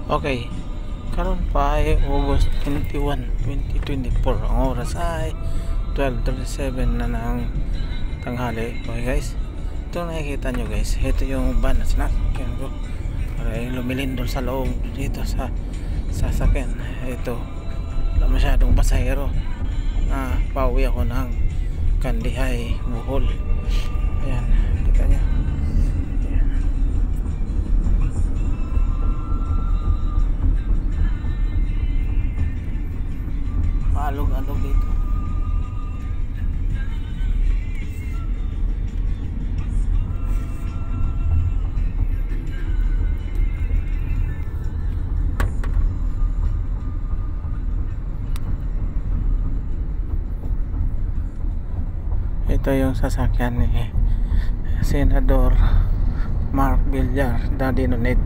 Okay, karon pa ay August 21, 2024. Ang oras ay 12:37 na ng tanghali. Okay guys, ito nakikita nyo guys, ito yung van na sinasakyan ko para lumilindol sa loob dito sa sasakyan. Ito, wala masyadong pasahero na pauwi ako ng Kandihay, Bohol. Ayan, kita nyo. Alog-alog dito. Ito yung sasakyan ni Senador Mark Villar na dinonate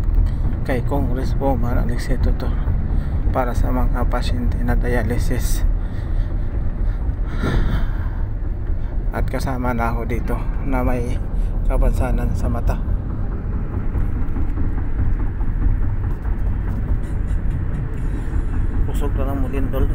kay Congresswoman Alice Tutor para sa mga pasyente na dialysis. At kasama na ako dito na may kapansanan sa mata. Pusog na lang mo lindol.